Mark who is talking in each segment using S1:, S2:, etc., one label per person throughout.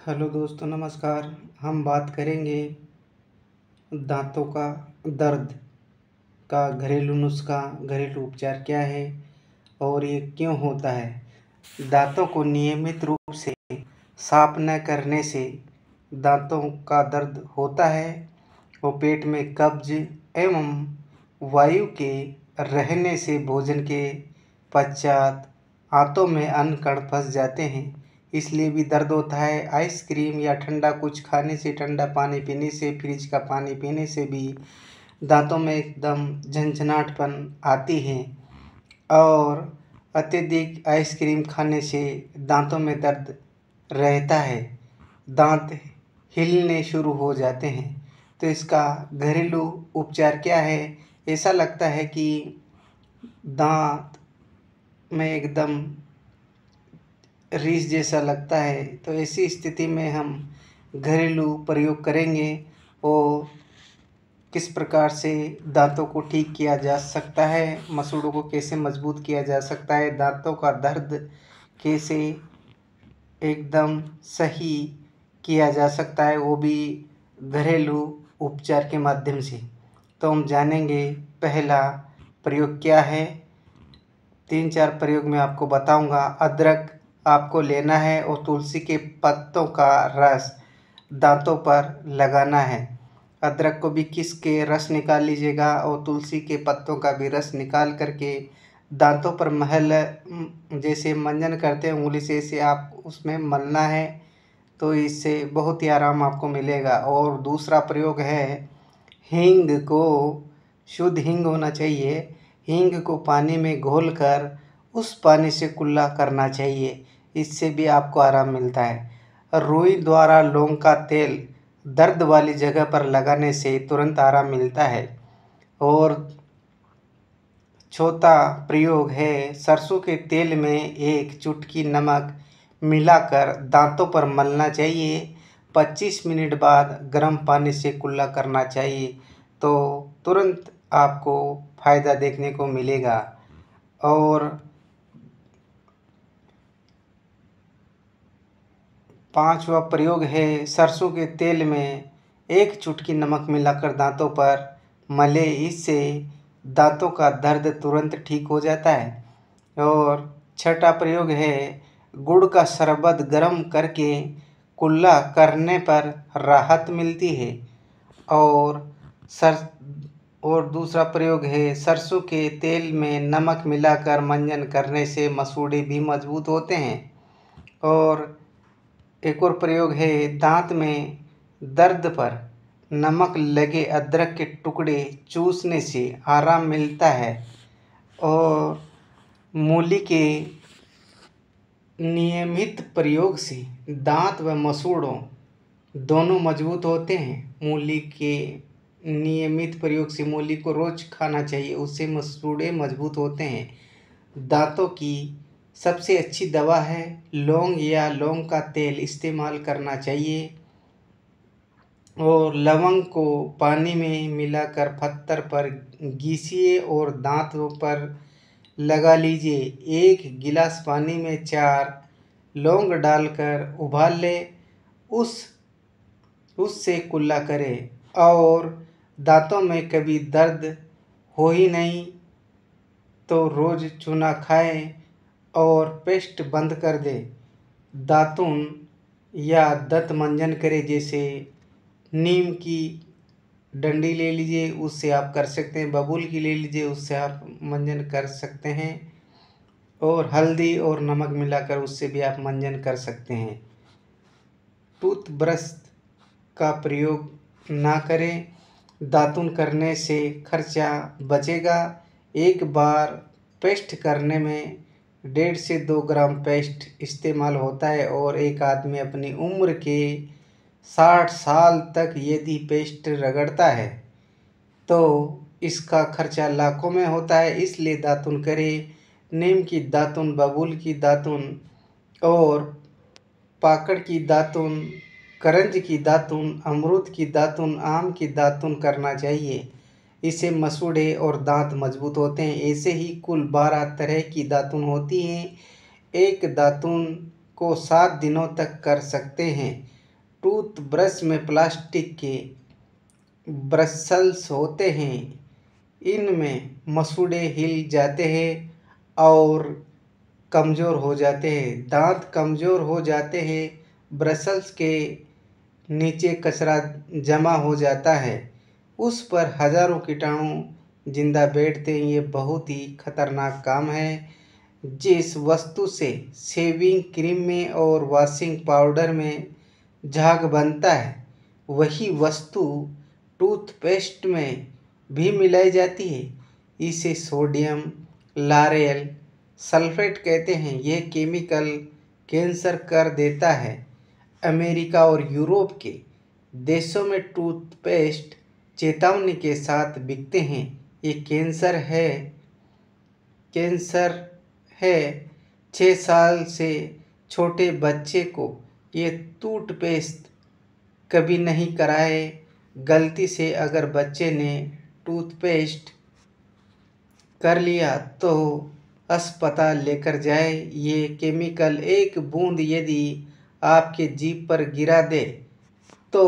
S1: Hello दोस्तों, नमस्कार। हम बात करेंगे दांतों का दर्द का घरेलू नुस्खा, घरेलू उपचार क्या है और ये क्यों होता है। दांतों को नियमित रूप से साफ न करने से दांतों का दर्द होता है और पेट में कब्ज एवं वायु के रहने से भोजन के पश्चात आंतों में अन्न कण फंस जाते हैं, इसलिए भी दर्द होता है। आइसक्रीम या ठंडा कुछ खाने से, ठंडा पानी पीने से, फ्रिज का पानी पीने से भी दांतों में एकदम झंझनाहटपन आती है और अत्यधिक आइसक्रीम खाने से दांतों में दर्द रहता है, दांत हिलने शुरू हो जाते हैं। तो इसका घरेलू उपचार क्या है। ऐसा लगता है कि दांत में एकदम रीस जैसा लगता है, तो ऐसी स्थिति में हम घरेलू प्रयोग करेंगे और किस प्रकार से दांतों को ठीक किया जा सकता है, मसूड़ों को कैसे मजबूत किया जा सकता है, दांतों का दर्द कैसे एकदम सही किया जा सकता है, वो भी घरेलू उपचार के माध्यम से। तो हम जानेंगे पहला प्रयोग क्या है। 3-4 प्रयोग मैं आपको बताऊंगा। अदरक आपको लेना है और तुलसी के पत्तों का रस दांतों पर लगाना है। अदरक को भी घिस के रस निकाल लीजिएगा और तुलसी के पत्तों का भी रस निकाल करके दांतों पर महल जैसे मंजन करते हैं उंगली से, इसे आप उसमें मलना है, तो इससे बहुत ही आराम आपको मिलेगा। और दूसरा प्रयोग है हींग को, शुद्ध हींग होना चाहिए। हींग को पानी में घोलकर उस पानी से कुल्ला करना चाहिए, इससे भी आपको आराम मिलता है। रुई द्वारा लौंग का तेल दर्द वाली जगह पर लगाने से तुरंत आराम मिलता है। और चौथा प्रयोग है सरसों के तेल में 1 चुटकी नमक मिलाकर दांतों पर मलना चाहिए। 25 मिनट बाद गर्म पानी से कुल्ला करना चाहिए, तो तुरंत आपको फ़ायदा देखने को मिलेगा। और 5वां प्रयोग है सरसों के तेल में 1 चुटकी नमक मिलाकर दांतों पर मले, इससे दांतों का दर्द तुरंत ठीक हो जाता है। और 6वां प्रयोग है गुड़ का शरबत गर्म करके कुल्ला करने पर राहत मिलती है। और दूसरा प्रयोग है सरसों के तेल में नमक मिलाकर मंजन करने से मसूड़े भी मजबूत होते हैं। और एक और प्रयोग है दांत में दर्द पर नमक लगे अदरक के टुकड़े चूसने से आराम मिलता है। और मूली के नियमित प्रयोग से दांत व मसूड़ों दोनों मजबूत होते हैं। मूली के नियमित प्रयोग से, मूली को रोज खाना चाहिए, उससे मसूड़े मजबूत होते हैं। दांतों की सबसे अच्छी दवा है लौंग या लौंग का तेल इस्तेमाल करना चाहिए। और लवंग को पानी में मिलाकर पत्थर पर घिसिए और दांतों पर लगा लीजिए। 1 गिलास पानी में 4 लौंग डालकर उबाल ले, उससे कुल्ला करें और दांतों में कभी दर्द हो ही नहीं तो रोज़ चूना खाएं और पेस्ट बंद कर दें। दातुन या दंत मंजन करें, जैसे नीम की डंडी ले लीजिए, उससे आप कर सकते हैं। बबूल की ले लीजिए, उससे आप मंजन कर सकते हैं। और हल्दी और नमक मिलाकर उससे भी आप मंजन कर सकते हैं। टूथब्रश का प्रयोग ना करें, दातुन करने से खर्चा बचेगा। एक बार पेस्ट करने में 1.5 से 2 ग्राम पेस्ट इस्तेमाल होता है और एक आदमी अपनी उम्र के 60 साल तक यदि पेस्ट रगड़ता है तो इसका खर्चा लाखों में होता है। इसलिए दातुन करें। नीम की दातुन, बबूल की दातुन और पाकड़ की दातुन, करंज की दातुन, अमरूद की दातुन, आम की दातुन करना चाहिए, इससे मसूड़े और दांत मजबूत होते हैं। ऐसे ही कुल 12 तरह की दातुन होती हैं। एक दातुन को 7 दिनों तक कर सकते हैं। टूथब्रश में प्लास्टिक के ब्रसल्स होते हैं, इनमें मसूड़े हिल जाते हैं और कमज़ोर हो जाते हैं। दांत कमज़ोर हो जाते हैं, ब्रसल्स के नीचे कचरा जमा हो जाता है, उस पर हजारों कीटाणु जिंदा बैठते हैं। ये बहुत ही खतरनाक काम है। जिस वस्तु से शेविंग क्रीम में और वॉशिंग पाउडर में झाग बनता है, वही वस्तु टूथपेस्ट में भी मिलाई जाती है। इसे सोडियम लारेल सल्फेट कहते हैं। यह केमिकल कैंसर कर देता है। अमेरिका और यूरोप के देशों में टूथपेस्ट चेतावनी के साथ बिकते हैं। ये कैंसर है 6 साल से छोटे बच्चे को ये टूथपेस्ट कभी नहीं कराए। गलती से अगर बच्चे ने टूथपेस्ट कर लिया तो अस्पताल लेकर जाए। ये केमिकल एक बूंद यदि आपके जीभ पर गिरा दे तो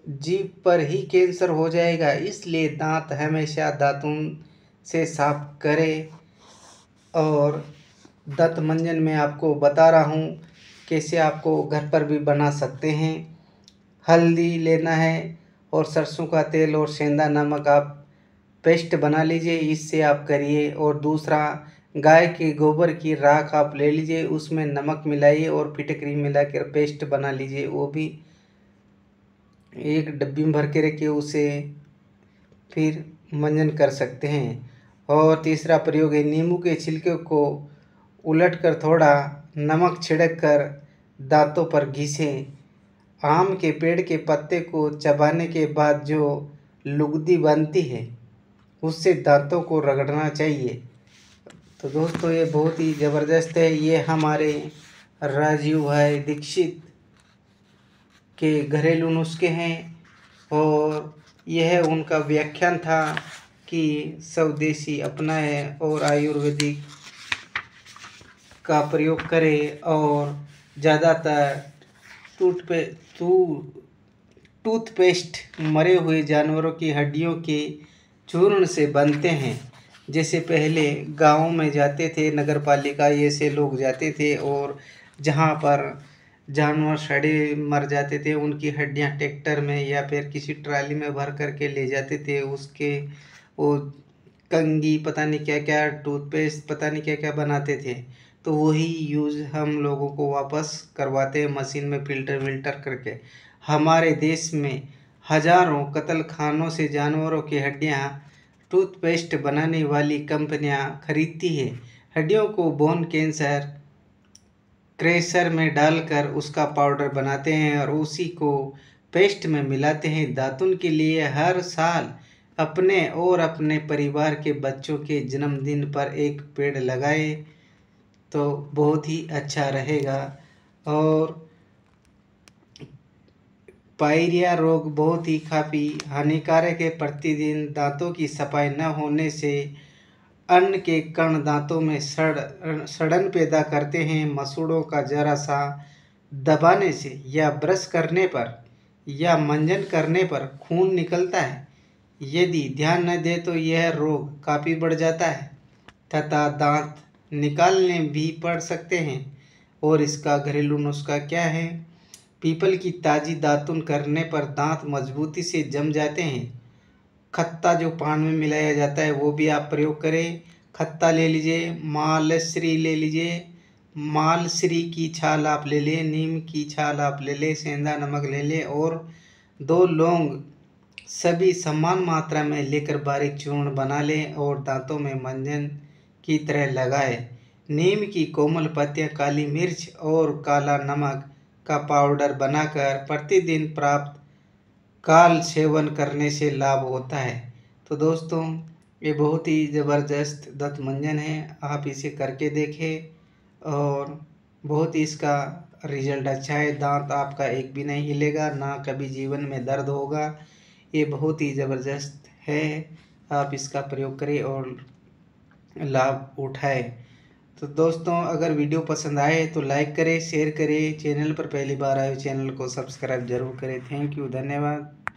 S1: जीभ पर ही कैंसर हो जाएगा। इसलिए दांत हमेशा दातुन से साफ करें। और दांत मंजन में आपको बता रहा हूँ कैसे आपको घर पर भी बना सकते हैं। हल्दी लेना है और सरसों का तेल और सेंधा नमक आप पेस्ट बना लीजिए, इससे आप करिए। और दूसरा, गाय के गोबर की राख आप ले लीजिए, उसमें नमक मिलाइए और फिटकरी मिलाकर पेस्ट बना लीजिए। वो भी एक डब्बी में भर के रखिए, उसे फिर मंजन कर सकते हैं। और तीसरा प्रयोग है, नींबू के छिलके को उलटकर थोड़ा नमक छिड़क कर दांतों पर घिसें। आम के पेड़ के पत्ते को चबाने के बाद जो लुगदी बनती है, उससे दांतों को रगड़ना चाहिए। तो दोस्तों, ये बहुत ही ज़बरदस्त है। ये हमारे राजीव भाई दीक्षित के घरेलू नुस्खे हैं और यह उनका व्याख्यान था कि स्वदेशी अपनाएं और आयुर्वेदिक का प्रयोग करें। और ज़्यादातर टूथपेस्ट मरे हुए जानवरों की हड्डियों के चूर्ण से बनते हैं। जैसे पहले गाँव में जाते थे, नगर पालिका ये से लोग जाते थे और जहाँ पर जानवर सड़े मर जाते थे, उनकी हड्डियाँ ट्रैक्टर में या फिर किसी ट्राली में भर करके ले जाते थे। उसके वो कंघी पता नहीं क्या क्या, टूथपेस्ट पता नहीं क्या क्या बनाते थे। तो वही यूज़ हम लोगों को वापस करवाते हैं मशीन में फ़िल्टर विल्टर करके। हमारे देश में हजारों कत्ल खानों से जानवरों की हड्डियाँ टूथपेस्ट बनाने वाली कंपनियां खरीदती है। हड्डियों को बोन कैंसर क्रैशर में डालकर उसका पाउडर बनाते हैं और उसी को पेस्ट में मिलाते हैं। दातुन के लिए हर साल अपने और अपने परिवार के बच्चों के जन्मदिन पर एक पेड़ लगाए तो बहुत ही अच्छा रहेगा। और पायरिया रोग बहुत ही काफ़ी हानिकारक है। प्रतिदिन दांतों की सफाई न होने से अन्न के कण दांतों में सड़न पैदा करते हैं। मसूड़ों का जरा सा दबाने से या ब्रश करने पर या मंजन करने पर खून निकलता है। यदि ध्यान न दे तो यह रोग काफ़ी बढ़ जाता है तथा दांत निकालने भी पड़ सकते हैं। और इसका घरेलू नुस्खा क्या है? पीपल की ताज़ी दातुन करने पर दांत मजबूती से जम जाते हैं। खत्ता जो पान में मिलाया जाता है वो भी आप प्रयोग करें। खत्ता ले लीजिए, मालश्री ले लीजिए, मालश्री की छाल आप ले लें, नीम की छाल आप ले लें, सेंधा नमक ले लें और 2 लौंग सभी समान मात्रा में लेकर बारीक चूर्ण बना लें और दांतों में मंजन की तरह लगाएं। नीम की कोमल पत्तियां, काली मिर्च और काला नमक का पाउडर बनाकर प्रतिदिन प्राप्त काल सेवन करने से लाभ होता है। तो दोस्तों, ये बहुत ही ज़बरदस्त दंत मंजन है, आप इसे करके देखें और बहुत ही इसका रिजल्ट अच्छा है। दांत आपका एक भी नहीं हिलेगा, ना कभी जीवन में दर्द होगा। ये बहुत ही ज़बरदस्त है, आप इसका प्रयोग करें और लाभ उठाएं। तो दोस्तों अगर वीडियो पसंद आए तो लाइक करें, शेयर करें, चैनल पर पहली बार आए चैनल को सब्सक्राइब जरूर करें। थैंक यू, धन्यवाद।